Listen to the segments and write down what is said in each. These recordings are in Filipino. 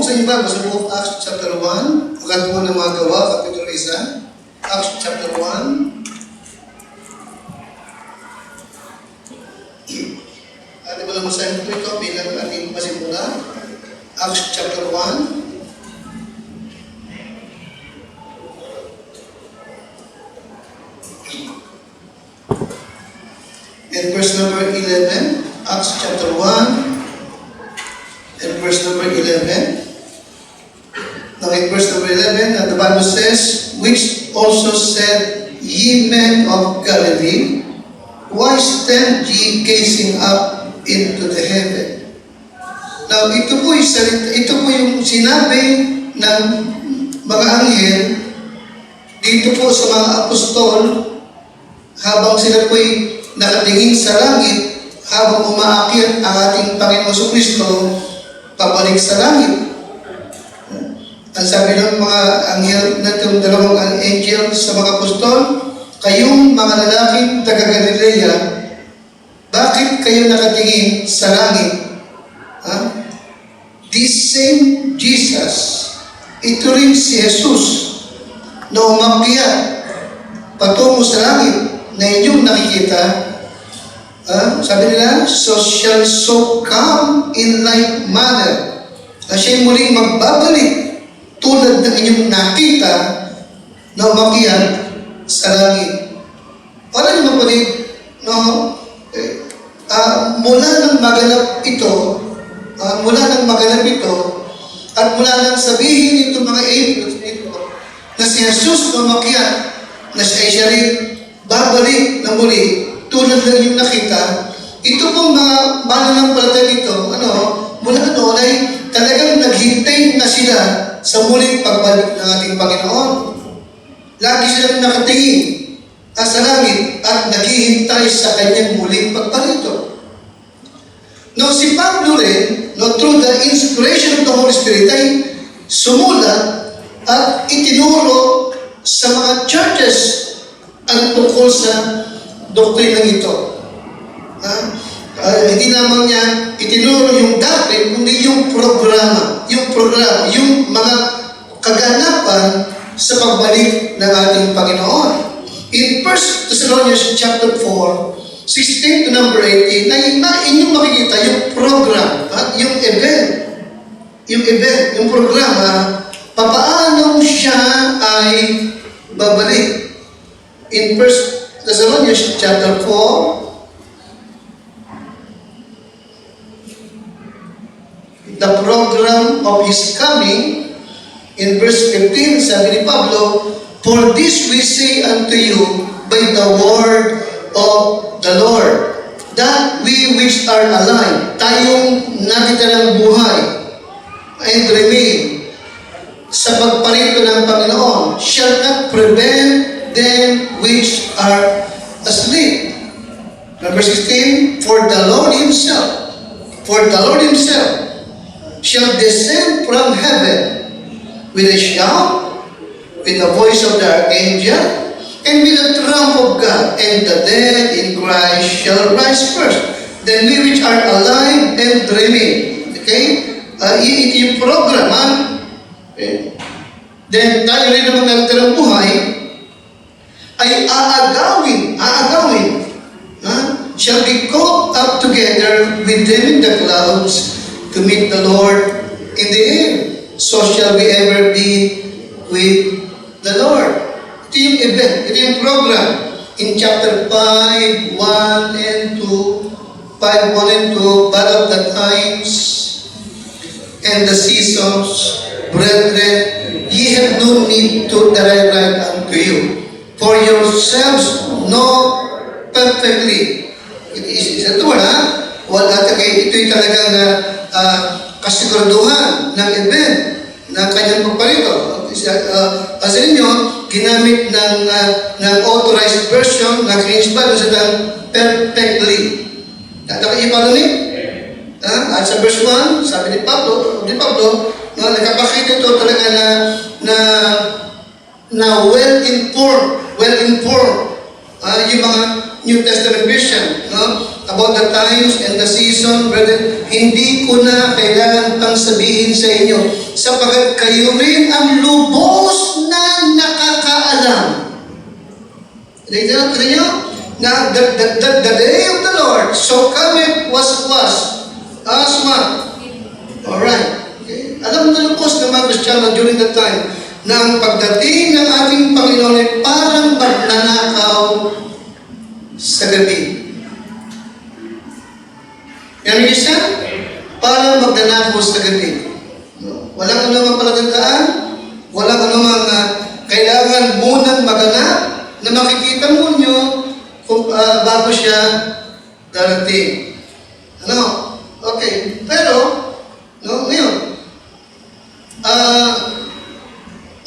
sa inyo ba sa book of Acts chapter 1, Akatuan ng mga Gawa, Kapitulo 1, Acts chapter 1. Ano ba naman sa ito bilang ating pasimula? Acts chapter 1. And verse number 11, Acts chapter 1, and verse number 11. Now in verse number 11, the Bible says, which also said, ye men of Galilee, why stand ye gazing up into the heaven? Now ito po yung sinabi ng mga anghel dito po sa mga apostol habang sila po'y nakatingin sa langit habang umaakyat ang ating Panginoon Jesucristo pabalik sa langit. Ang sabi ng mga anghel na itong dalawang angel sa mga apostol, kayong mga lalaking taga-Galilea, bakit kayo nakatingin sa langit? This same Jesus, ito rin si Jesus na umakyat patungo sa langit na inyong nakikita. Sabi nila, so shall so come in like manner na siya'y muling magbabalik tulad ng inyong nakita na umakyat sa langit. Wala naman pa rin, mula nang maganap ito, at mula nang sabihin ito mga angels nito, na si Jesus na umakyat, na siya rin babalik na muli, tulad ng inyong nakita, ito pong mga mananampalataya dito, mula noon ay talagang naghintay na sila sa muling pagbalik ng ating Panginoon. Lagi silang nakatingin sa langit at naghihintay sa kanyang muling pagparito. Now, si Pablo rin, through the inspiration of the Holy Spirit, ay sumulat at itinuro sa mga churches ang tungkol sa doktrinang ito. Hindi lamang niya itinuro yung doctrine, kundi yung programa, yung mga kaganapan sa pagbalik ng ating Panginoon. In 1 Thessalonians chapter 4, 16 to number 18, na inyong makikita yung program, yung event, yung programa, papaano siya ay babalik. In 1 Thessalonians chapter 4, the program of His coming, in verse 15, sabi ni Pablo, for this we say unto you by the word of the Lord, that we which are alive, tayong nakitarang buhay, and remain sa pagparito ng Panginoon, shall not prevent them which are asleep. Number 16, for the Lord Himself shall descend from heaven with a shout, with the voice of the archangel, and with the trump of God, and the dead in Christ shall rise first. Then we which are alive and remain. Okay? Ito yung program, okay? Then tayo rin naman nagtirang buhay, ay aagawin, shall be caught up together with them in the clouds to meet the Lord in the air. So shall we ever be with the Lord. Ito yung event, ito yung program. In chapter 5, 1 and 2, 5, 1 and 2, but of the times and the seasons, brethren, ye have no need that I write unto you. For yourselves know perfectly. Ito wala ito'y talagang kasiguraduhan ng event ng kanyang pagparito. Sa inyo, ginamit ng authorized version na King James Bible sa perfectly. Nakaiba nun at sa verse 1, sabi ni Pablo, nagkapakita ito talaga na well-informed, yung mga New Testament Christian, about the times and the season, brother, hindi ko na kailangan pang sabihin sa inyo, sapagkat kayo rin ang lubos na nakakaalam. Tignan niyo, na the day of the Lord, so cometh was, as what? Alright. Okay. Alam na lubos ng mga Kristiyano during that time, na ang pagdating ng ating Panginoon ay parang pagnanakaw sa gabi. Yan yung isa? Parang magnanakaw sa gabi. Walang anumang palatandaan, walang anumang kailangan munang maganap na makikita mo nyo kung bago siya darating. Ano? Okay. Pero, no, ngayon,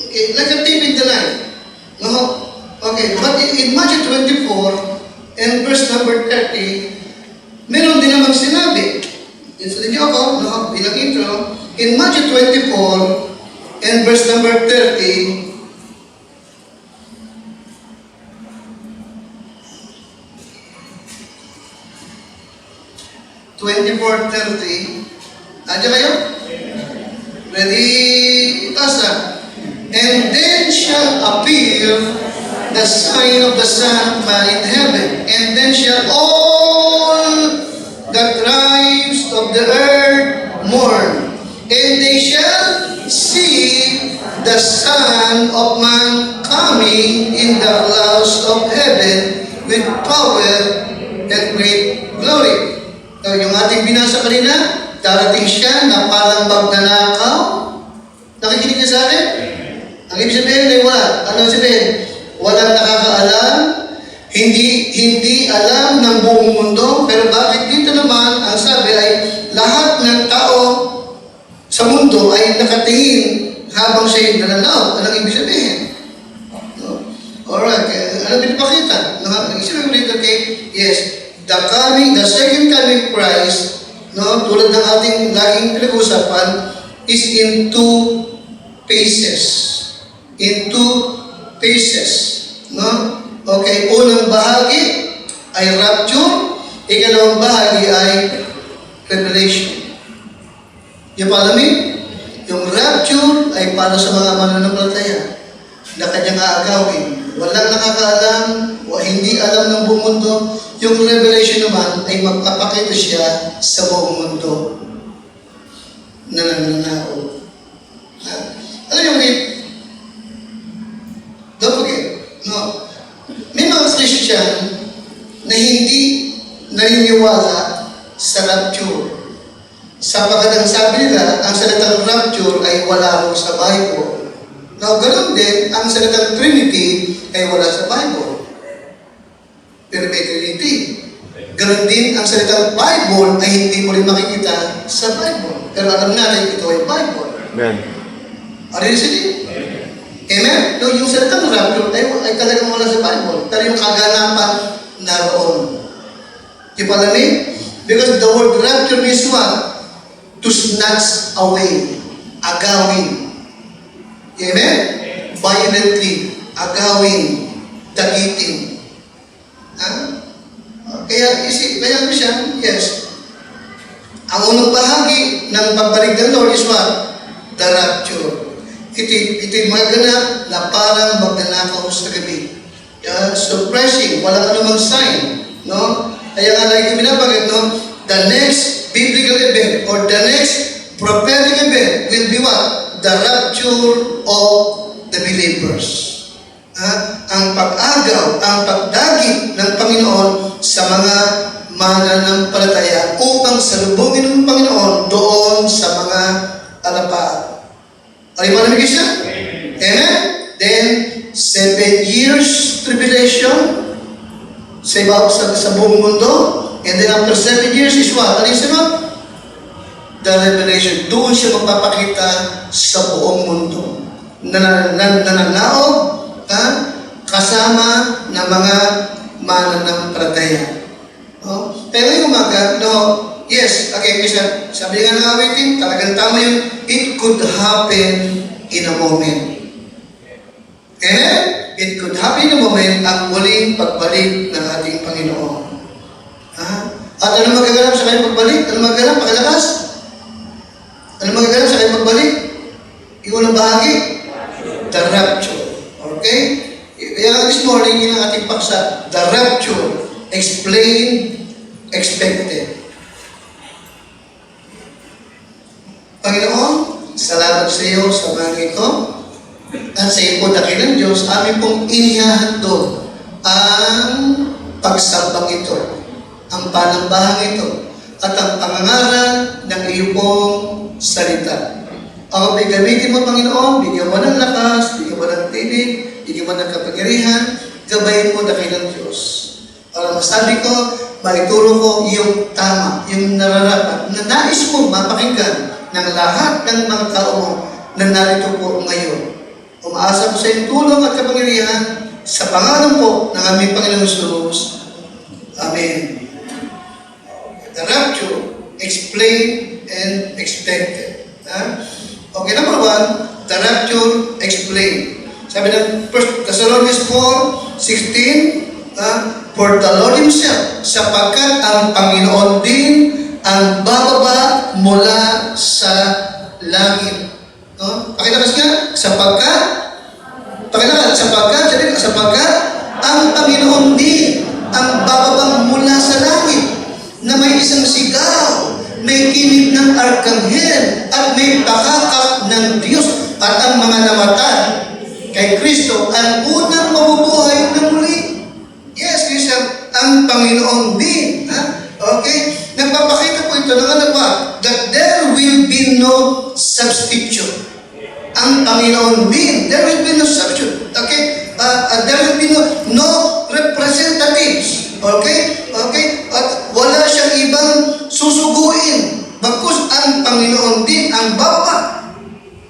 okay, like a tip in the line. No? Okay, but in Matthew 24 and verse number 30, meron din naman sinabi. Insulin niyo ako, no? Bilang intro. In Matthew 24 and verse number 30, 24:30. Andiyan kayo? Ready? Itasa. And then shall appear the sign of the Son of Man in heaven, and then shall all the tribes of the earth mourn, and they shall see the Son of Man coming in the clouds of heaven with power and great glory. So, yung ating binasa kanina, darating siya na parang magnanakaw. Nakikinig niya sa akin? Ang ibig sabihin ay wala. Ano sabihin? Walang nakakaalam, hindi alam ng buong mundo, pero bakit dito naman, ang sabi ay lahat ng tao sa mundo ay nakatingin habang siya'y nananaw. Anong ibig sabihin? No? Alright, ano pinapakita? Isipin mo rito, okay? Yes. The second coming Christ, no, tulad ng ating laging pinag-usapan, is in two phases. In two phases. No? Okay, unang bahagi ay rapture, ikalawang bahagi ay revelation. Yung palamin, yung rapture ay para sa mga mananampalataya na kanyang aagawin. Walang nakakaalam, hindi alam ng buong mundo. Yung revelation naman ay magpapakita siya sa buong mundo na nananao. Alam niyo, don't forget, no? May mga Christian na hindi naniniwala sa rapture. Sapagkat ang sabi nila, ang salitang rapture ay wala rin sa Bible. Now, ganoon din, ang salitang Trinity ay wala sa Bible. Pero may Trinity. Ganoon din, ang salitang Bible ay hindi mo rin makikita sa Bible. Pero alam natin, ito ay Bible. Amen. Are you listening? Amen? No, yung salitang rapture ay talagang wala sa Bible. Pero yung kaganapan naroon. Di ba alam eh? Because the word rapture means what? To snatch away. Agawin. Amen? Violently. Agawin. Dagitin. Kaya ko siya, yes. Ang unang bahagi ng pagbalik ng Lord is what? The rapture. Ito'y magaganap na parang magnanakaw sa gabi. Surprising, walang anumang sign. No? Kaya nga lagi binabanggit, no? The next biblical event or the next prophetic event will be what? The rapture of the believers. Ang pag-agaw, ang pagdagit ng Panginoon sa mga mananampalataya upang salubungin ng Panginoon doon sa mga alapaat. Ay ba namin siya? Amen? Then, 7 years tribulation sa buong mundo. And then after 7 years is what? Ano yung sunod? The revelation. Doon siya magpapakita sa buong mundo. Nananaog, kasama ng mga mananampalataya. No? Pero yung umaga, no, yes, okay, kasi sabi nga ng awitin, talagang tama yun, it could happen in a moment. Amen? It could happen in a moment ang muling pagbalik ng ating Panginoon. At ano magaganap sa kanyang pagbalik? Ano magaganap? Pakilakas? Ano magaganap sa kanyang pagbalik? Yung unang bahagi? The rapture. Okay? Kaya this morning, yun ang ating paksa. The rapture. Explain, expected. Panginoon, salamat sa iyo sa mga ito. At sa iyo po, dakilang Diyos, amin pong inihahandog ang pagsambang ito, ang panambahang ito, at ang pangangaral ng iyo pong salita. Ako gamitin mo, Panginoon, bigyan mo ng lakas, bigyan mo ng tinig, bigyan mo ng kapangyarihan, gabayin mo, dakilang Diyos. Para masabi ko, maituro ko yung tama, yung nararapat, na nais mo mapakinggan ng lahat ng mga tao mo na narito po ngayon. Umaasa ko sa iyong tulong at kapangyarihan sa pangalan po ng aming Panginoong Jesus. Amen. The rapture, explained and expected. Okay, number 1, the rapture explained. Sabi ng 1 Thessalonians 4:16, for the Lord Himself, sapagkat ang Panginoon din ang bababa mula sa langit. No? Pakilakas nga, sapagkat ang Panginoon din ang bababa mula sa langit, na may isang sigaw, may kinig ng arkanghel, at may pakakak ng Diyos, at ang mga namatay kay Kristo ang unang mabubuhay na muli. Yes, Kristo, ang Panginoon din. Okay? Nagpapakita po ito ng ano ba? That there will be no substitute. Ang Panginoon din, there will be no substitute. Okay? There will be no representatives. Okay? Okay? At wala siyang ibang susuguin. Bagkus ang Panginoon din ang baba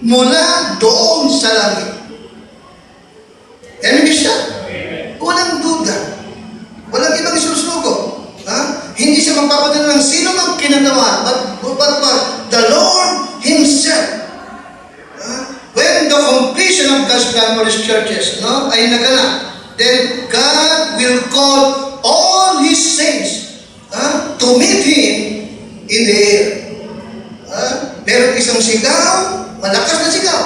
mula doon sa langit. Yan siya. Walang duda. Walang ibang isusugo. Hindi siya magpapadala ng sino mang kinatawa, but the Lord Himself. When the completion of God's plan for His churches ay naganap, then God will call all His saints to meet Him in the air. Meron isang sigaw, malakas na sigaw.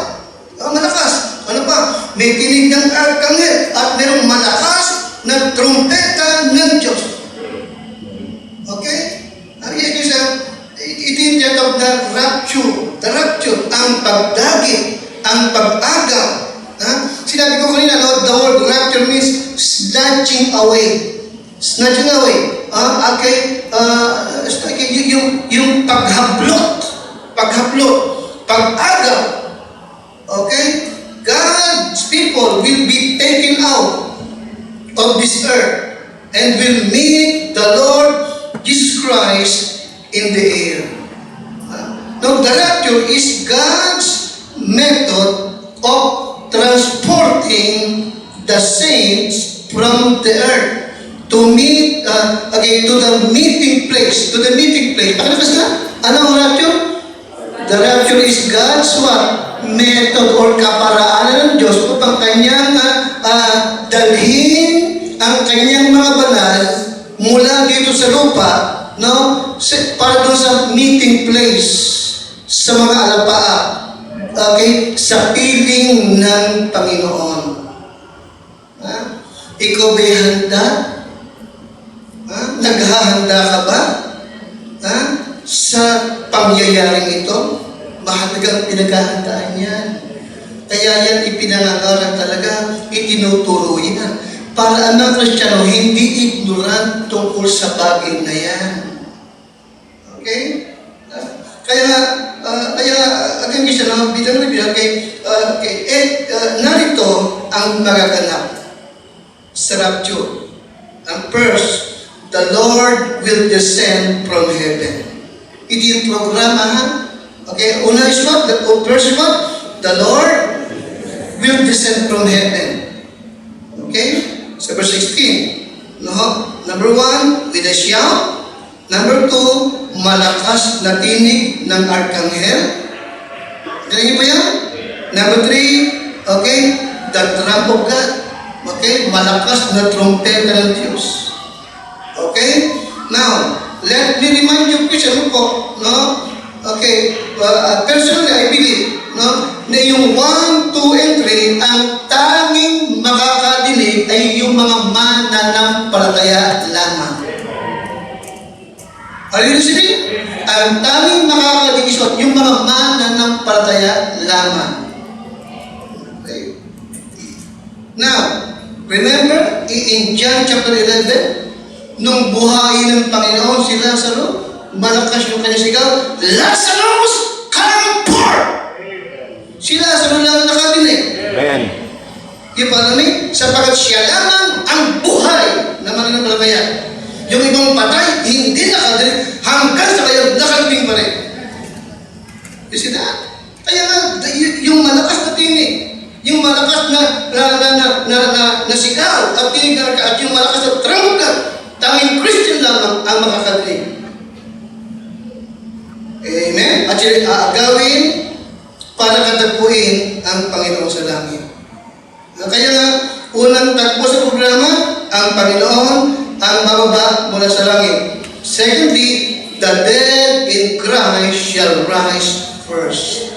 Malakas. Ano pa? May tinig ng arkanghel at merong malakas na trumpeta ng Diyos. Okay? Yes, it is that of the rapture, ang pagdagit, ang pag-agaw. Sinabi ko kanina, the word rapture means snatching away. Snatching away. Okay? Yung paghablot, pag-agaw. Okay? God's people will be taken out of this earth and will meet the Lord Jesus Christ in the air. Now, the rapture is God's method of transporting the saints from the earth to meet, to the meeting place. Pakilakas na? Anong rapture? The rapture is God's method or kaparaanan ng Diyos upang kanyang dalhin ang kanyang mga banal mula dito sa lupa, para doon sa meeting place sa mga alapaa, okay, sa piling ng Panginoon. Ikaw ba'y handa? Naghahanda ka ba? Sa pangyayaring ito? Mahalagang pinaghahandaan yan. Kaya yan ipinangangaral talaga, itinuturo yan. Para ang mga Kristiyano hindi ignorant tungkol sa bagay na yan. Okay? Kaya again, Kristiyano, narito ang magaganap sa rapture. Ang first, the Lord will descend from heaven. Ito yung programa, okay, una is what? First is what? The Lord will descend from heaven. Okay? So verse 16. Number 1, with a shout. Number 2, malakas na tinig ng arkanghel. Ganyan ba yan? Number 3, okay, the trump of God. Okay, malakas na trumpeta ng Diyos. Okay? Now, let me remind you, Christian, po, no? Okay, personally, I believe, no, na yung 1, 2, and 3, ang tanging makakadinig ay yung mga mananampalataya lamang. Are you listening? Ang tanging makakadinig yung mga mananampalataya lamang. Okay. Now, remember, in John chapter 11, nung buhayin ng Panginoon si Lazaro, malakas yung kanyang sigaw, Lazarus, come forth! Si Lazaro lang nakadinig. Amen. Yung palamig, sapagat siya lamang ang buhay na mananampalataya. Yung ibang patay, hindi nakadinig, hanggang sa kayo, nakadinig pa rin. You see that? Kaya nga, yung malakas na tinig, yung malakas na sigaw at tinig at yung malakas na trumpet, tanging Christian lamang ang makakadinig. Amen? At sila aagawin para katagpuin ang Panginoon sa langit. Kaya nga, unang tagpo sa programa, ang Panginoon ang bababa mula sa langit. Secondly, the dead in Christ shall rise first.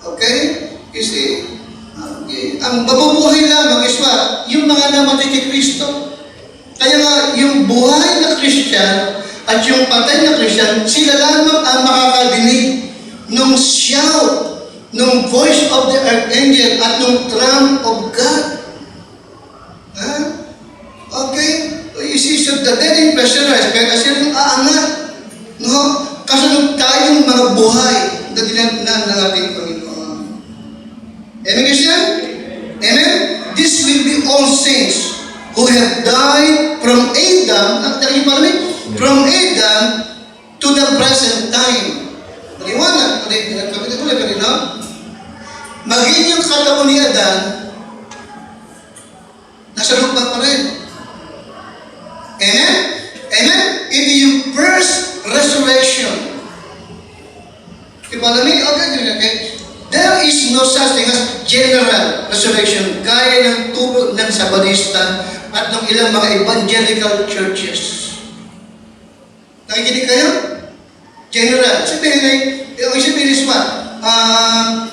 Okay? You see? Okay. Ang mabubuhay lamang is what? Yung mga namatay kay Kristo. Kaya nga, yung buhay na Christian at yung patay na Christian, sila lamang ang makakadinig nung shout, nung voice of the archangel at nung trump of God. Huh? Okay? You see, so the dead in Christ shall rise, kaya kasi yung aangat. No? Kasunod tayong mga buhay na dinagnan ng ating Panginoon. Amen, Christian? Amen? This will be all saints who have died from Adam, from Adam to the present time. Maliwanag, no? Maging yung katawan ni Adan, nasa lupa pa rin. Amen? Amen? Ito yung first resurrection. Ipalamig, okay? There is no such thing as general resurrection, gaya ng turo ng Sabadista at ng ilang mga evangelical churches. Nakikinig kayo? General. Sabihin is what?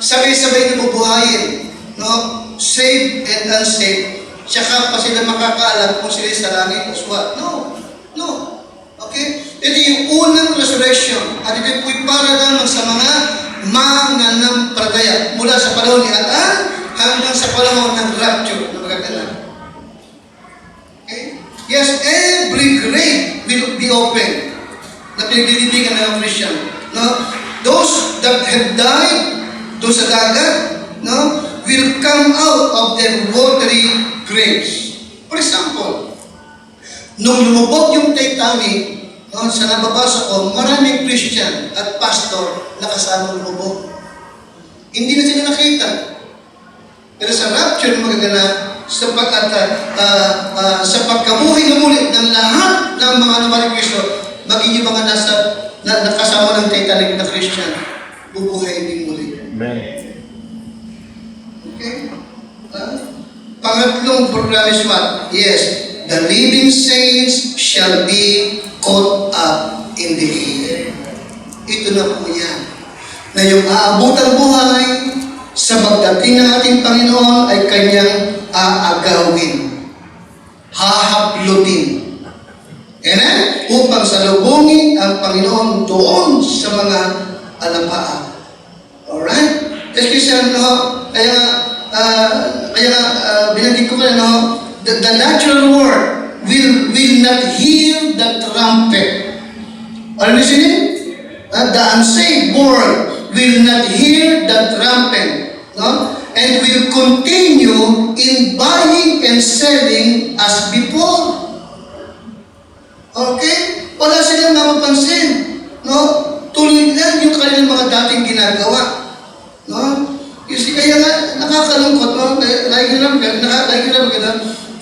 Sabay-sabay na bubuhayin. No? Saved and unsaved. Tsaka pa sila makakaalam kung sila sa langit as what? No. No. Okay? Ito yung unang resurrection. At ito po'y para lamang sa mga mananampalataya mula sa panahon ni Adan hanggang sa panahon ng rapture na magaganap. Okay? Yes, every grave will be open na pinaglilibigan ng Christian. No? Those that have died, those sa dagat, no, will come out of their watery graves. For example, nung lumubog yung Titanic, no, sa nababasa ko, maraming Christian at pastor na kasama lumubog. Hindi na sila nakita. Pero sa rapture magaganap, sa pagkabuhay na mulit ng lahat ng mga nawaling Kristo, maging yung mga nakasama ng Titanic na Christian, bubuhay din muli. Amen. Okay? Pangatlong program is what? Yes, the living saints shall be caught up in the air. Ito na po yan. Na yung aabutang buhay sa pagdating ng ating Panginoon ay kanyang aagawin. Hahaplutin. Amen? Upang salubungin ang Panginoon doon sa mga alapaan. Alright? Kasi kaya binanggit ko no, the natural world will not hear the trumpet. Are you listening? The unsaved world will not hear the trumpet. No? And will continue in buying and selling as before. Okay? Wala silang mapapansin. No? Tuloy lang yung kanilang mga dating ginagawa. No? Kasi kaya nga, nakakalungkot, no?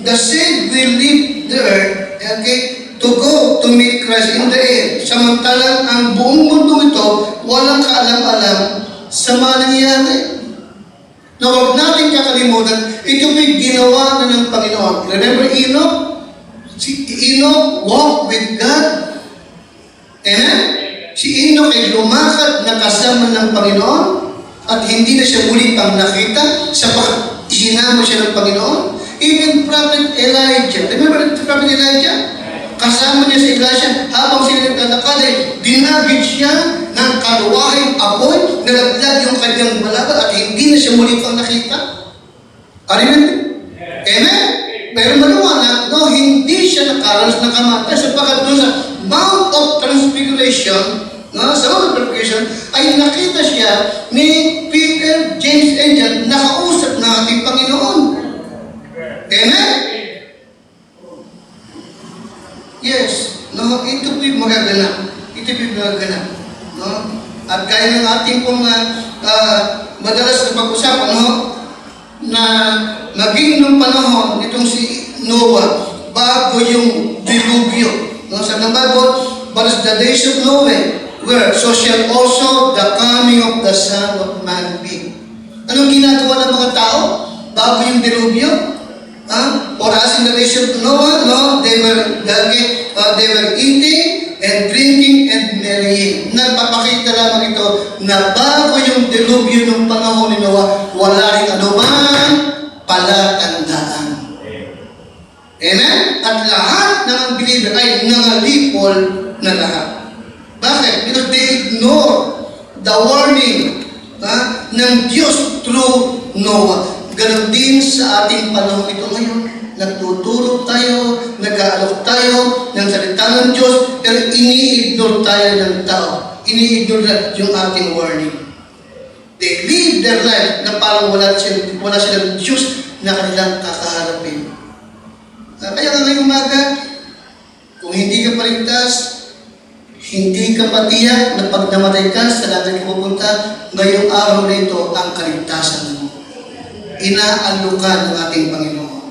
The saved will leave the earth, okay, to go to meet Christ in the air. Samantalang ang buong mundo ito, walang kaalam-alam sa mga nangyayari. Na huwag natin kakalimutan, ito po'y ginawa na ng Panginoon. Remember Enoch? Si Enoch walked with God Amen? Si Enoch ay lumakad na kasama ng Panginoon at hindi na siya muli pang nakita sapagkat isinama siya ng Panginoon. Even Prophet Elijah, remember the Prophet Elijah? Kasama niya si Elisha habang sila naglalakad ay dinagit siya ng kaluwahing apoy, nalaglag yung kanyang balakad at hindi na siya muli pang nakita. Amen? Amen? Pero maliwanag, no, hindi siya nakaranas ng kamatay sapagkat doon sa Mount of Transfiguration, no, sa Mount of Transfiguration, ay nakita siya ni Peter, James, and John, nakausap na ating Panginoon. Amen? Yes, no, ito po'y magaganap. Ito po'y magaganap. No? At gaya ng ating pong madalas na pag-usapan, no, na maging nung panahon nitong si Noah, bago yung dilubyo. No? Sa ng Bible, but as the days of Noah, where so shall also the coming of the Son of Man be. Anong ginagawa ng mga tao bago yung dilubyo? Or as in the days of Noah, no, they were eating and drinking and marrying. Nagpapakita lamang ito na bago yung dilubyo ng panahon ni Noah, wala rin anuman palatandaan. Amen? At lahat ng believer ay nangalipol na lahat. Bakit? Because they ignore the warning ng Diyos through Noah. Ganon din sa ating panahon ito ngayon. Nagtuturo tayo, nag-aalok tayo ng salita ng Diyos, pero ini-ignore tayo ng tao. Ini-ignore yung ating warning. They live their life na parang wala silang Diyos na kanilang kakaharapin. Kaya nga ngayong umaga, kung hindi ka paligtas, hindi ka patiyak na pag namatay ka sa langit ka pupunta, ngayong araw na ito ang kaligtasan mo. Inaalukan ng ating Panginoon.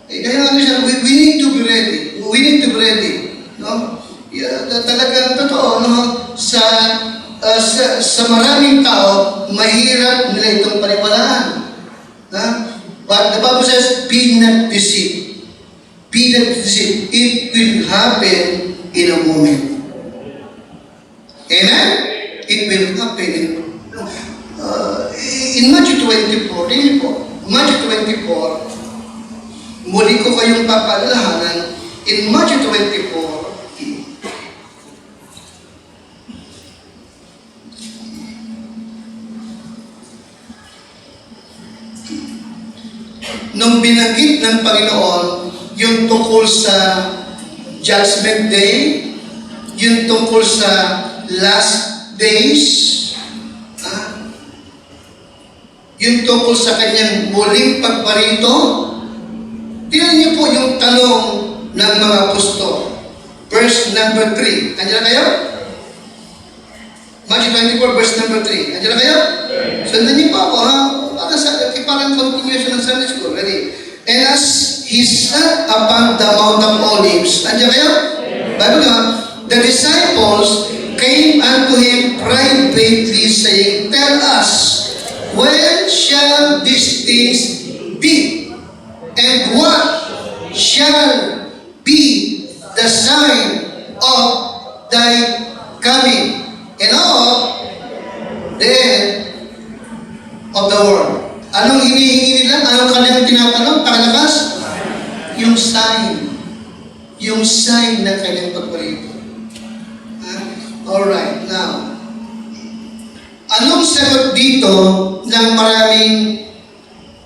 Kaya nga siya, we need to be ready. We need to be ready. No? Talagang totoo, no? Sa maraming tao, mahirap nila itong paniwalaan. But the Bible says, be not deceived. Be not deceived. It will happen in a moment. Amen? It will happen in Matthew 24, rin po, Matthew 24, muli ko kayong papaalalahanan, in Matthew 24, nung binanggit ng Panginoon yung tungkol sa Judgment Day, yung tungkol sa last days, yung tungkol sa kanyang muling pagparito. Tingnan niyo po yung tanong ng mga apostol. Verse number 3. Andiyan na kayo? Matthew 24, verse number 3. Andiyan na kayo? Sundan niyo po ako, ha? Parang continuation ng Sunday School. Ready? And as he sat upon the Mount of Olives, andiyan kayo? Bible nga, the disciples came unto him privately, saying, Tell us, when shall these things be? And what shall be the sign of thy coming and of the end of the world? Anong hinihingi nila? Anong kanilang tinatanong? Pakalakas? Yung sign. Yung sign ng kanilang pagparito. Alright, now, anong sagot dito ng maraming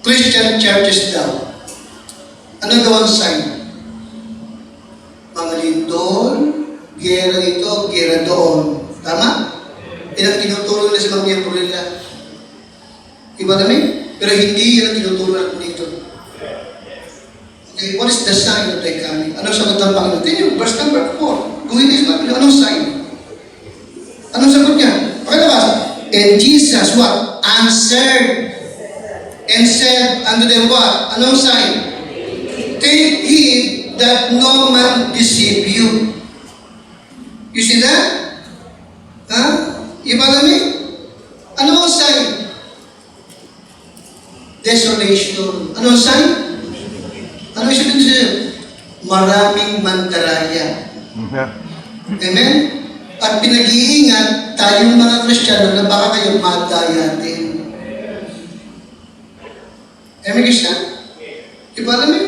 Christian churches daw? Ano daw ang sign? Mga lindol, gera ito, gera doon. Tama? Ilang tinuturo nila sa mga miyembro nila. Iba namin? Pero hindi yan ang tinuturo natin dito. Okay, what is the sign of thy coming? Anong sagot ng Panginoon? Tingnan yung verse number 4. Kung hindi sa Panginoon, anong sign? Anong sagot niya? Pakilabas. And Jesus, what? Answered and said unto them, what? Anong sign? Take heed that no man deceive you. You see that? Iba namin? Ano ang sign? Desolation. Ano ang sign? Ano ang sign? Maraming mandaraya. Amen? At pinag-iingat tayong mga Kristiyano na baka kayo madaya din. Amen, Kristiyano? Diba alam mo?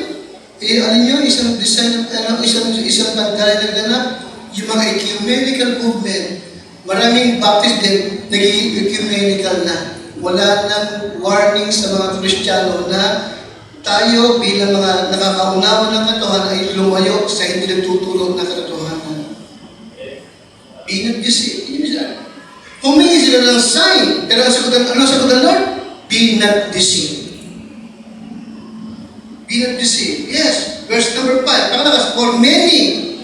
Alam nyo, isang design, isang pagkala na ganap, yung mga ecumenical movement, maraming Baptist din, naging ecumenical na. Wala nang warning sa mga Kristiyano na tayo bilang mga nakakaunawa ng katotohanan ay lumayo sa hindi nagtutulog na katotohanan. Be not deceived. Humingi sila ng sign, pero ang sagot ng Lord? Be not deceived. Be not deceived. Yes. Verse number 5. Pakalakas, for many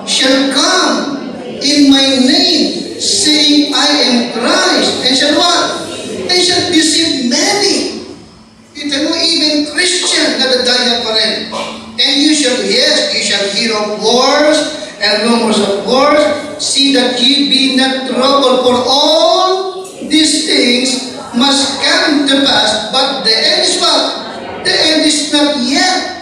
shall come in my name, saying, I am Christ, and shall what? And shall deceive many. Kita mo, even Christian, nadadaya pa rin. And you shall hear of wars, and rumors of wars. See that ye be not troubled, for all these things must come to pass, but the end is what? The end is not yet.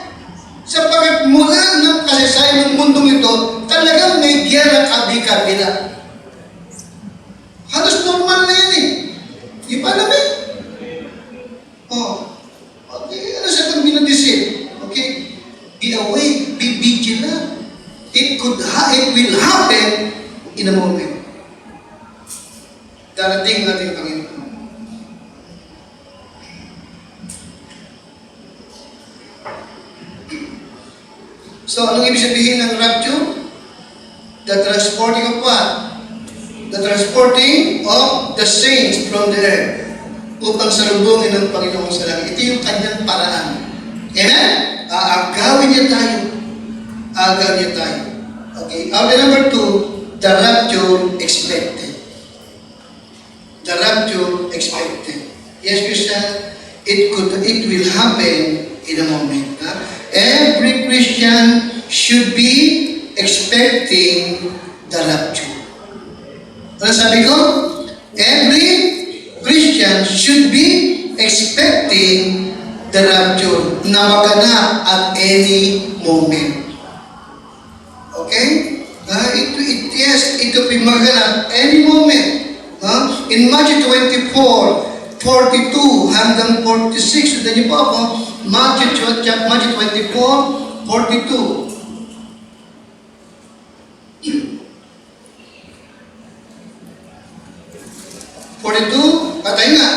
Sapagkat mula ng kasaysayan ng mundong ito, talagang may giyara kabi-kabila. Halos normal na yan eh. Di ba naman? Oh. Okay, ano sa itong binadisip? Okay? Be awake, be vigilant. It will happen in a moment. Darating natin Panginoon. So, anong ibig sabihin ng rapture? The transporting of what? The transporting of the saints from the earth upang salubungin ng Panginoon sa langit. Ito yung kanyang paraan. Amen? Aagawin niya tayo. Aagawin niya tayo. Okay. Number 2, the rapture expected. The rapture expected. Yes, Christian, it will happen in a moment. Every Christian should be expecting the rapture. Ano sabi ko? Every Christian should be expecting the rapture na maganap at any moment. Okay? Ito maganap any moment. In Matthew 24, 42 hanggang 46, sundan niyo po ako, Matthew 24, 42. Patay nga.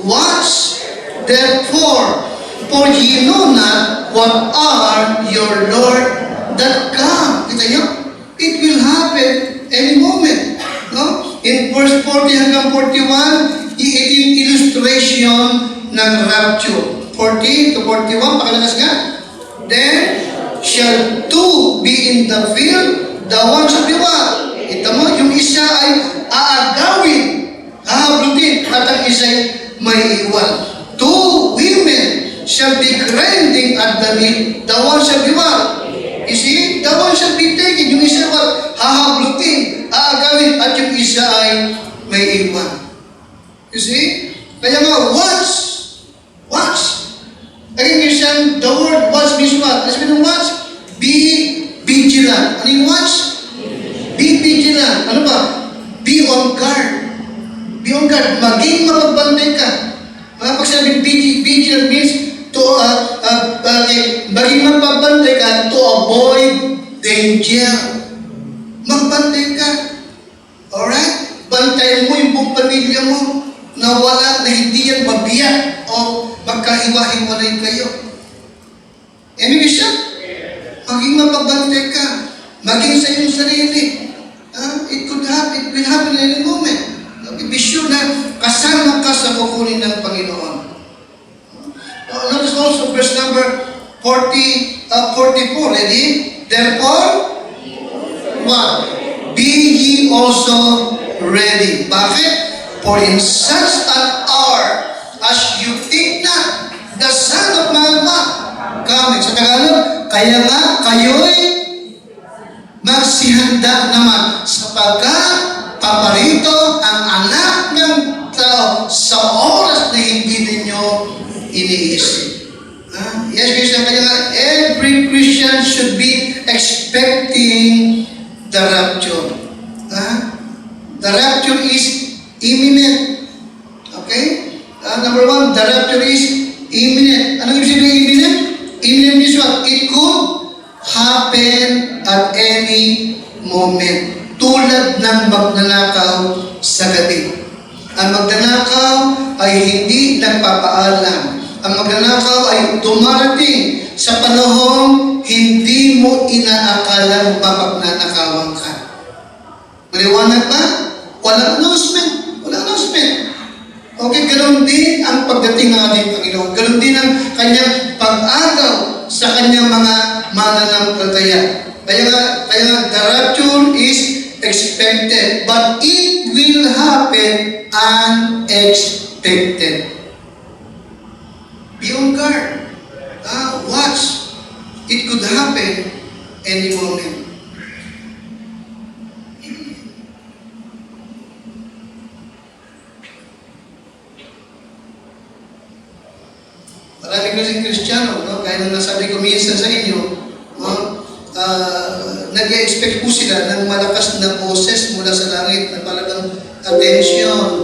Watch, therefore, for ye know not what are your Lord that come. Kita nyo? It will happen any moment. No? In verse 40 hanggang 41, ito yung illustration ng rapture. 40 to 41, pakalakas nga. Then shall two be in the field, the one shall be what? Ito mo, yung isa ay aagawin, hahablutin, at ang isa ay may iwan. Two women shall be grinding at the meat, the one shall be what? You see, the one shall be taken, yung isa what? Hahablutin, aagawin, at yung isa ay may iwan. You see? Kaya nga, watch. Again, Christian, the word watch means what? Let's mean watch. Be vigilant. Ano yung watch? Be vigilant. Ano ba? Be on guard. Be on guard. Maging mapagbantay ka. Pag sabi vigilant means to, maging mapagbantay ka to avoid danger. Magbantay ka. Alright? Bantayan mo yung buong pamilya mo na wala, na hindi yan mabiyak o magkahiwa-hiwalay kayo. Amen, siya? Maging mapagbantay ka. Maging sa iyong sarili. It will happen in any moment. Be sure na kasama ka sa kukunin ng Panginoon. Notice also verse number 44. Ready? Therefore, what? Be ye also ready. Bakit? For in such an hour as you think not, the Son of Man coming. Sa Tagalog, kaya nga kayo'y magsihanda naman sapagkat paparito ang anak ng tao sa oras na hindi ninyo iniisip. Yes, Christian, kaya nga every Christian should be expecting the the rapture. The rapture is imminent. Okay? Number one, the rapture is imminent. Anong ibig sabihin imminent? Imminent means what? It could happen at any moment. Tulad ng magnanakaw sa gabi. Ang magnanakaw ay hindi nagpapaalam. Ang magnanakaw ay dumarating sa panahong hindi mo inaakalang mapagnanakawan ka. Maliwanag ba? Walang announcement. Walang announcement. Okay, ganoon din ang pagdating ng ating Panginoon. Ganoon din ang kanyang pag-agaw sa kanyang mga mananampalataya. Kaya nga, the rapture is expected, but it will happen unexpected. Be on guard. Watch. It could happen any moment. Marami kasing Kristiyano, no? Kaya nang nasabi ko minsan sa inyo, no? Nag-expect po sila ng malakas na boses mula sa langit na talagang attention,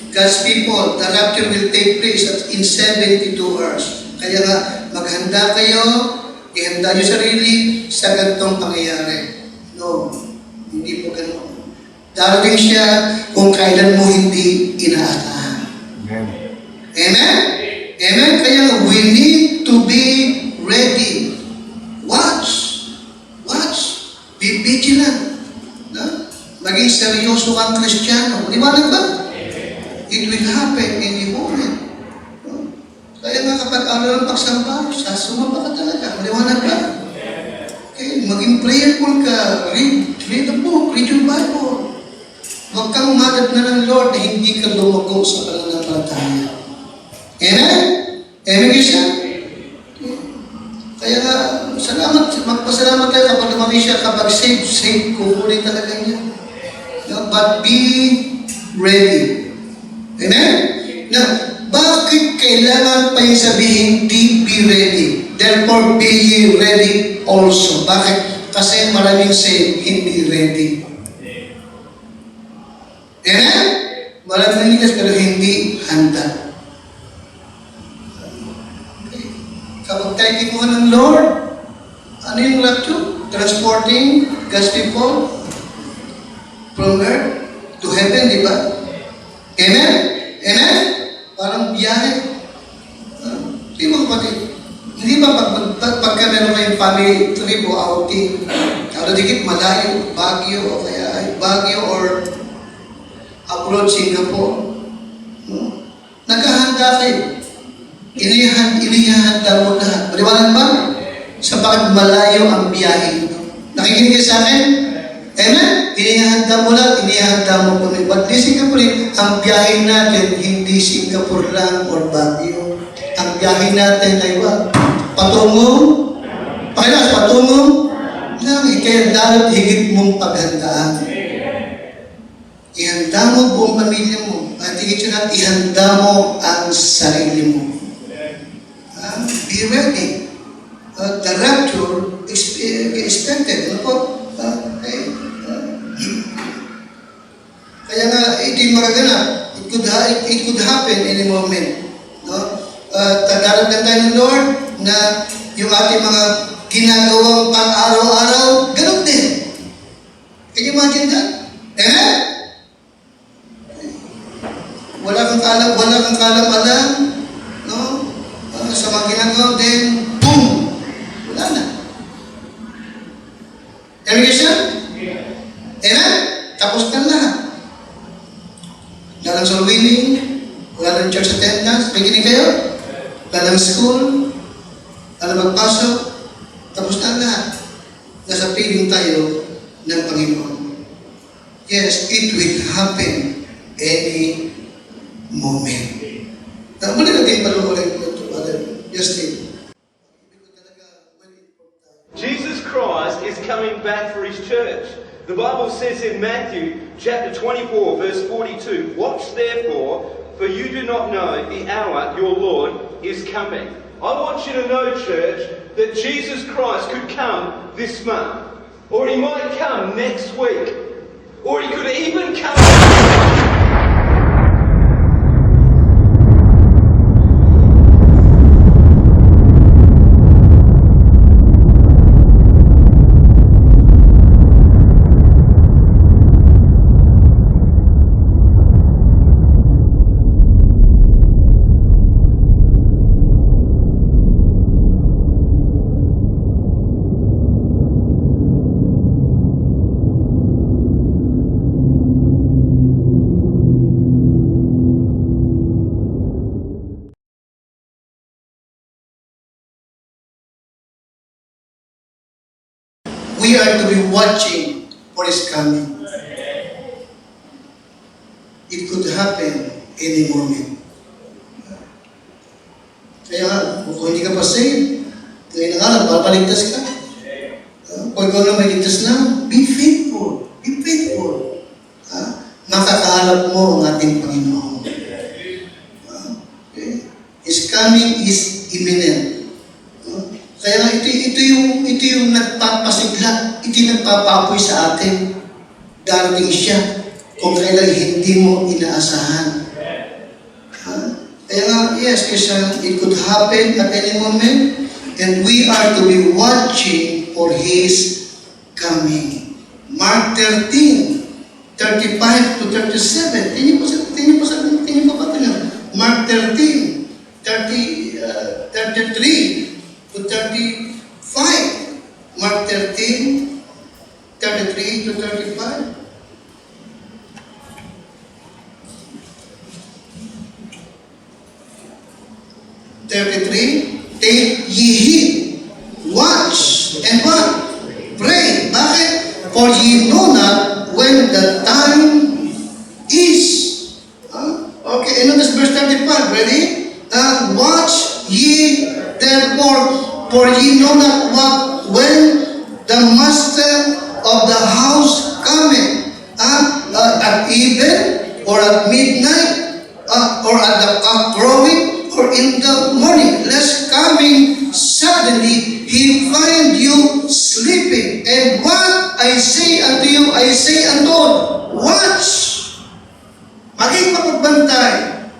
God's people, the rapture will take place in 72 hours. Kaya nga, maghanda kayo, ihanda nyo sarili sa ganitong pangyayari. No, hindi po ganoon. Darating siya kung kailan mo hindi inaasahan. Amen? Amen? Amen? Kaya we need to be ready. Watch. Be vigilant. No? Maging seryoso kang Kristiyano. Liwanag ba? It will happen any moment. No? Kaya nga kapag ng pagsamba, sasumamba ka talaga. Maliwanag ba? Okay, maging prayerful ka. Read the book. Read your Bible. Huwag kang umagat na ng Lord na hindi ka lumago sa pananampalataya. Amen? Amen, Christian? Kaya nga, magpasalamat tayo kapag lumami siya, kapag save, kukunin talaga niya. No? But be ready. Amen? Now, bakit kailangan pa yung sabihin, be ready? Therefore, be ye ready also. Bakit? Kasi maraming save, hindi ready. Amen? Maraming nanigas, pero hindi handa. Kapag tayo kinuha ng Lord, ano yung rapture? Transporting God's people from earth to heaven, di ba? Amen? Amen? Parang biyahe. Hindi mo kapatid. Hindi ba pagka meron kayong family trip o outing, kada dikit malayo, Baguio o kaya Baguio or abroad, Singapore. Naghahanda kayo. Inihahanda mo lahat. Maliwanag ba? Sa bakit malayo ang biyahe ito. Nakikinig kayo sa akin? Amen? Inihahanda mo lahat, inihahanda mo kami. But di Singapore, ang biyahe natin, hindi Singapore lang or Baguio. Ang biyahe natin ay what? Patungong? Langit. Kaya dapat higit mong paghandaan. Ihanda mo buong pamilya mo. At higit yun at ihanda mo ang sarili mo. Be ready. The rapture expected. Ano po? Kaya nga, ito yung magaganap. It could happen any moment. No? Darating tayo ng Lord na yung ating mga ginagawang pang-araw-araw, ganun din. Can you imagine that? Wala kang kalam-alam, no? Sa mga ginagawa, then, boom! Wala na. Amen, siya? Amen? Tapos na lahat. Wala ng soul winning, wala ng church attendance, pakikinig kayo? Wala ng school, wala magpasok, tapos na lahat. Nasa piling tayo ng Panginoon. Yes, it will happen any moment. Muli natin paluulit ito, Justin. Jesus Christ is coming back for his church. The Bible says in Matthew chapter 24 verse 42, "Watch therefore, for you do not know the hour your Lord is coming." I want you to know, church, that Jesus Christ could come this month. Or he might come next week. Or he could even come... We are to be watching for His coming. It could happen any moment. Kaya nga, kung hindi ka pa saved, ngayon na nga, nagpapaligtas ka. Kung ikaw na may ligtas na, be faithful. Be faithful. Makakaharap mo ang ating Panginoon. Okay? His coming is imminent. Kaya nga, ito yung nagpapasigla, ito yung nagpapapoy sa atin. Darating siya kung kailan hindi mo inaasahan. Kaya nga, yes, kasi it could happen at any moment, and we are to be watching for His coming. Mark 13, 35 to 37. Tingin po ba ito? Mark 13, 33 to 35. Mark 13, 33 to 35. 33, take ye heed, watch, and what? Pray. Bakit? For ye know not when the time is. Okay, and notice verse 35, ready? Watch ye therefore, for ye know not when the master of the house cometh, at even, or at midnight, or at the cock crowing, or in the morning, lest coming suddenly he find you sleeping. And what I say unto you, I say unto all, watch. Maging mapagbantay.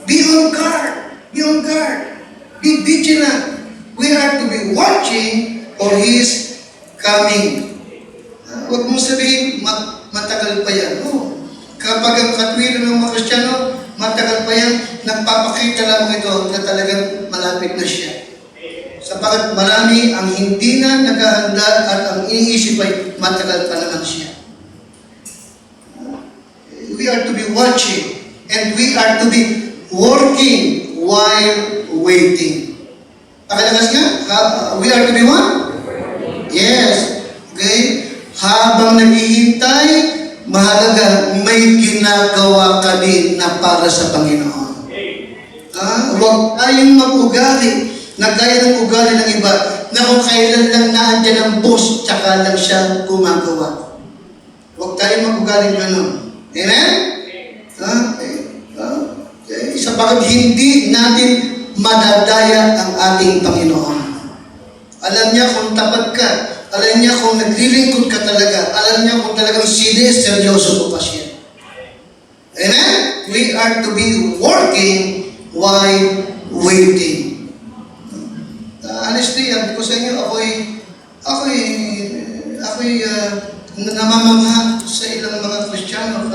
Be on guard. Be on guard. Be vigilant. We are to be watching for His coming. Huwag mong sabihin, matagal pa yan. No. Kapag ang katwiran ng mga Kristiyano, matagal pa yan, nagpapakita lang ito na talagang malapit na siya. Sapagat marami ang hindi na naghahanda at ang iniisip ay matagal pa naman siya. We are to be watching and we are to be working while waiting. Pakalakas nga? We are to be what? Yes. Okay? Habang naghihintay, mahalaga, may ginagawa ka din na para sa Panginoon. Huwag tayong mag-ugali na gaya ng ugali ng iba na kung kailan lang naandyan ang boss, tsaka lang siya gumagawa. Huwag tayong mag-ugali ganun. Amen? Okay. Sapagkat hindi natin madadaya ang ating Panginoon. Alam niya kung tapat ka. Alam niya kung naglilingkod ka talaga. Alam niya kung talagang seryoso mo pa siya. Amen? We are to be working while waiting. Honestly, ko sa inyo, ako'y namamangha sa ilang mga Kristiyano.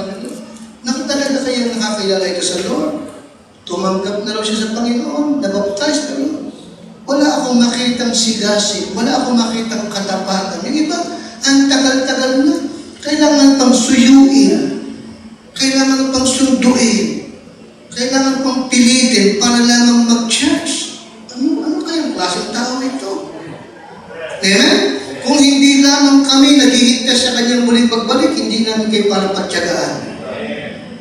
Naku talaga kayo nakakilala ito sa Lord. Tumanggap na raw siya sa Panginoon. Nabaptize na rin. Wala akong makitang sigasig. Wala akong makitang katapatan. Yung iba, ang tagal-tagal na. Kailangan pang suyuin. Kailangan pang sunduin. Kailangan pang pilitin para lamang mag-church. Ano kayang klaseng tao ito? Amen? Kung hindi lamang kami naghihintay sa kanyang muling pagbalik, hindi namin kayo para pagtyagaan.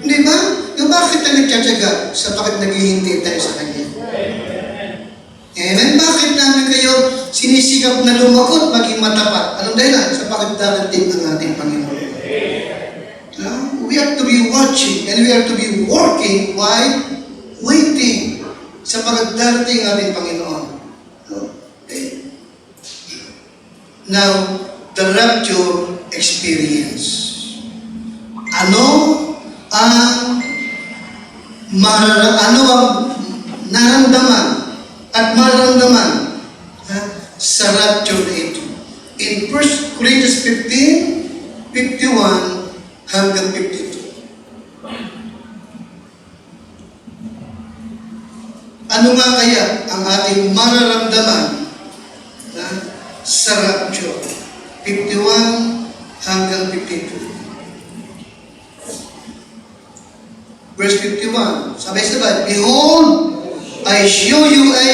Hindi ba? Yung bakit tayo nagtsatsaga? Sapagkat naghihintay tayo sa kanya. Amen? Bakit namin kayo sinisikap na lumakot, maging matapat? Anong dahilan? Sapagkat darating ang ating Panginoon. We have to be watching and we have to be working while waiting. Sapagkat darating ang ating Panginoon. Okay. Now, the rapture experience. Ano ang naramdaman at mararamdaman sa rapture na ito? In 1 Corinthians 15, 51 hanggang 52. Ano nga kaya ang ating mararamdaman sa rapture? 51 hanggang 52. Verse 51, sabay-sabay, behold, I show you a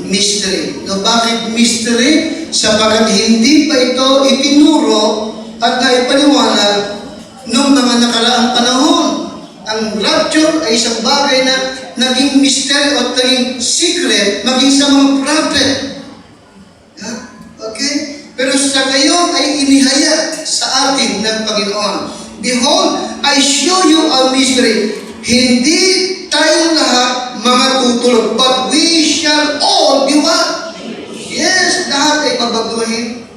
mystery. No, bakit mystery? Sapagkat hindi pa ito itinuro at naipaliwanag noong mga nakaraang panahon. Ang rapture ay isang bagay na naging mystery o naging secret maging sa mga prophet. Okay? Pero sa ngayon ay inihayag sa atin ng Panginoon. Behold, I show you a mystery. Hindi tayo lahat mga tutulog, but we shall all be what? Yes, lahat ay babaguhin.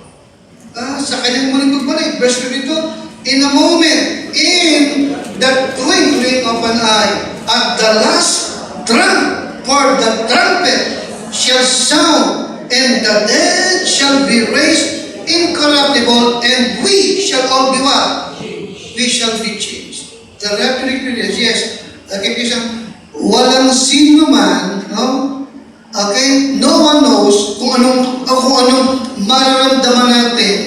Sa kanyang muling pagbalik, verse 22, in a moment, in the twinkling of an eye, at the last trump, for the trumpet shall sound, and the dead shall be raised incorruptible, and we shall all be what? We shall be changed. The rapture experience, yes. Okay, walang sino man, no? Okay, no one knows kung anong mararamdaman natin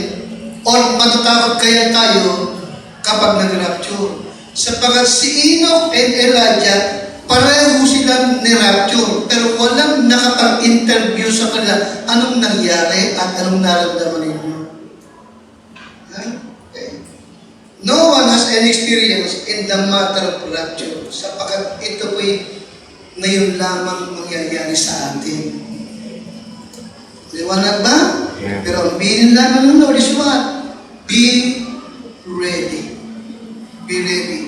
o matatakot kaya tayo kapag nag-rapture. Sapagkat si Enoch and Elijah, pareho silang ni-rapture, pero walang nakapag-interview sa kanila anong nangyari at anong naramdaman ninyo. No one has any experience in the matter of rapture, sapagkat ito po'y ngayon lamang mangyayari sa atin. Liwanag ba? Yeah. Pero ang bilin lamang ng Lord is what? Be ready. Be ready.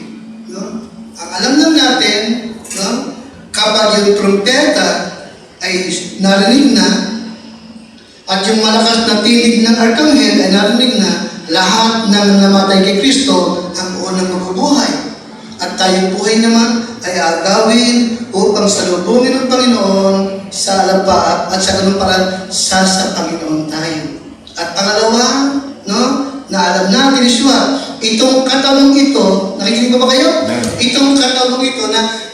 No? Ang alam lang natin, no? Kapag yung trumpeta ay narinig na, at yung malakas na tinig ng arkanghel ay narinig na, lahat ng namatay kay Kristo ang unang mabubuhay. At tayong buhay naman ay agawin upang salubungin ng Panginoon sa alapaap at sa ganung paraan sa Panginoon tayo. At pangalawa, no, na alam natin is what? Itong katanong ito, nakikinig ba kayo? Itong katanong ito na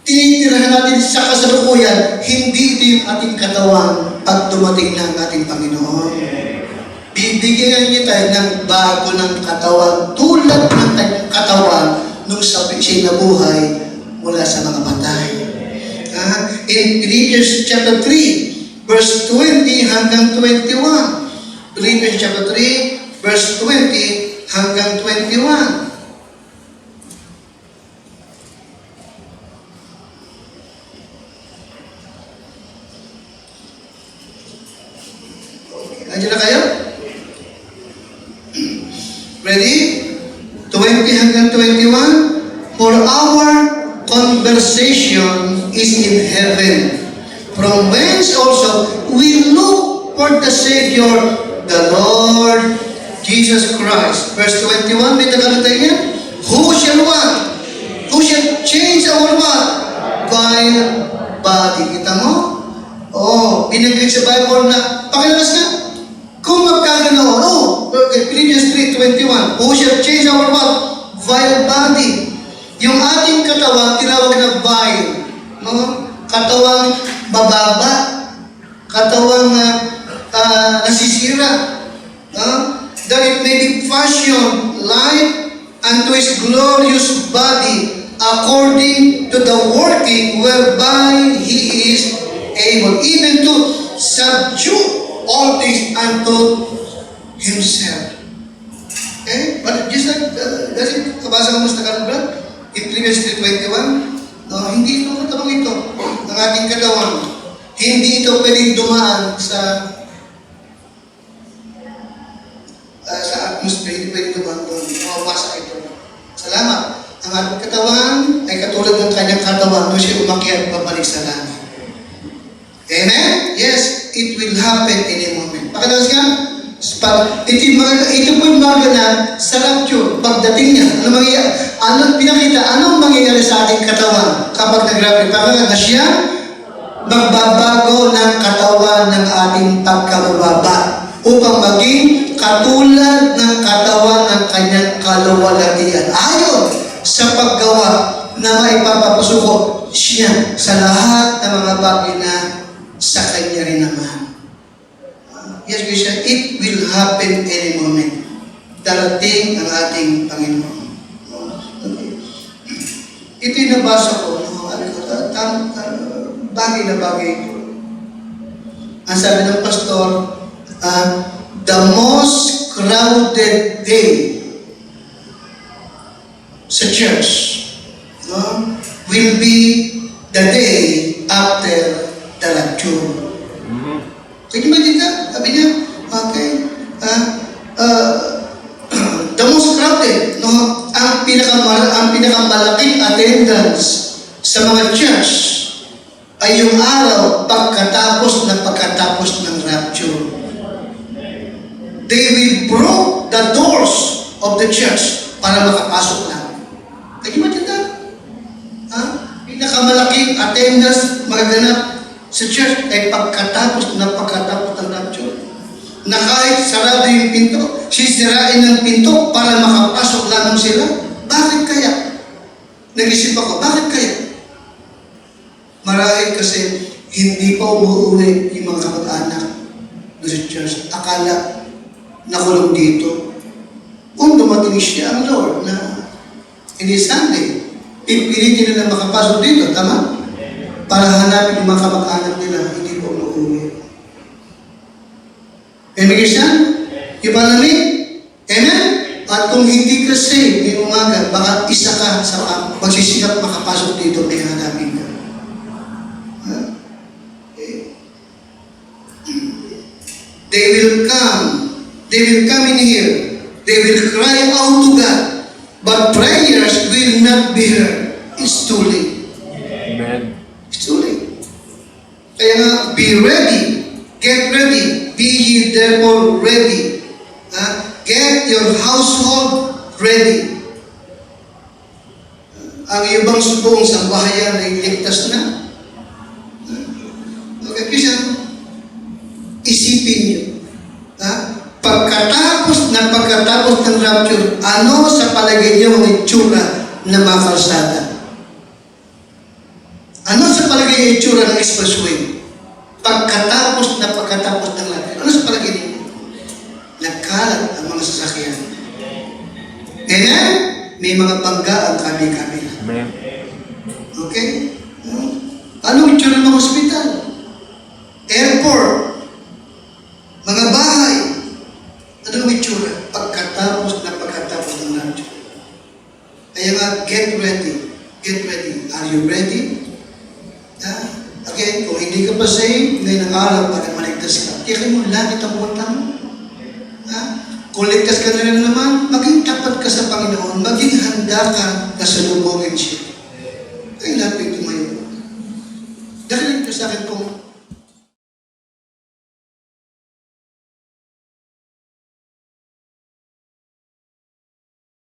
tinitirahan natin sa kasalukuyan, hindi ito yung ating katawan pag dumating na ang ating Panginoon. Bibigyan niya tayo ng bago ng katawan, tulad ng katawan nung siya'y nabuhay mula sa mga patay. In Philippians chapter 3, verse 20 hanggang 21. Philippians chapter 3, verse 20 hanggang 21. Nandiyan na kayo? Ready? 20 hanggang 21. For our conversation is in heaven, from whence also we look for the Savior, the Lord Jesus Christ. Verse 21, may Tagalog tayo yan? Who shall what? Who shall change our what? Vile body. Kita mo? Binigay sa Bible na, pakilalas na, kung magkaganoon, okay, Philippians 3:21, who shall change our what? Vile body. Yung ating katawan, tinawag na vile. No? Katawang bababa. Katawang nasisira. That it may be fashioned like unto His glorious body, according to the working whereby He is able even to subdue all things unto Himself. Okay? But just like, kasi kabasa ko mas Tagalog, in Philippians 3:21, hindi ito katawan ito, ng ating katawan. Hindi ito pwedeng dumaan sa atmosphere, hindi pwedeng dumaan doon. Mawawasa ito. Salamat. Ang ating katawan ay katulad ng kanyang katawan doon siya umakyat pabalik sa langit. Amen? Yes, it will happen in a moment. Pakilalas ka? Ito po yung maganap sa rapture. Pagdating niya, anong pinakita? Anong mangyayari sa ating katawan kapag nag-rapture? Pagkakas na siya, magbabago ng katawan ng ating pagkabababa upang maging katulad ng katawan ng kanyang kaluwalhatian. Ayon sa paggawa na maipapapasuko siya sa lahat ng mga bagay na sa kanya rin naman. Yes, we said, it will happen any moment. Darating ang ating Panginoon. Okay. Ito yung nabasa ko. Bagay na bagay ito. Ang sabi ng pastor, the most crowded day sa church will be the day after the rapture. Kaya ba dito? Sabi niya, okay, the most crowded, no? ang pinakamalaking attendance sa mga church ay yung araw pagkatapos ng rapture. They will broke the doors of the church para makapasok lang. Kaya ba dito? Pinakamalaking attendance magaganap sa church ay pagkatapos ng rapture. Na kahit sarado yung pinto, sisirain ng pinto para makapasok lamang sila. Bakit kaya? Nag-isip ako, bakit kaya? Marahil kasi hindi pa umuwi yung mga kapag-anak doon sa church. Akala nakulong dito. Kung dumating siya ang Lord na hindi Sunday, pipilitin nila makapasok dito, tama? Para hanapin yung mga kamag-anak nila, hindi po umuwi. Immigration? Yung palamig? Amen? At kung hindi ka saved ngayong umaga, baka isa ka sa magsisikap makapasok dito, may hanapin ka. They will come in here, they will cry out to God, but prayers will not be heard. It's too late. Amen. It's too late. Kaya nga, be ready. Get ready. Be ye therefore ready. Get your household ready. Ang ibang buong sambahayan ay ligtas na. Okay, kasi isipin niyo. Pagkatapos ng rapture, ano sa palagay niyo ang itsura ng mga kalsada? Ano sa palagay niyo itsura ng expressway? Pagkatapos ng rapture, ano sa palagay niyo? Nagkalat ang mga sasakyan. Amen? May mga bangga ang kami-kami. Amen. Okay? Anong itsura ng hospital? Airport? Mga bahay? Anong itsura? Pagkatapos ng rapture. Kaya nga, get ready. Get ready. Are you ready? Again, kung hindi ka pa saved, ngayon ang araw para maligtas ka. Tiyakin mo, langit ang punta mo. Kung ligtas ka na rin naman, maging tapat ka sa Panginoon, maging handa ka na salubogin siya.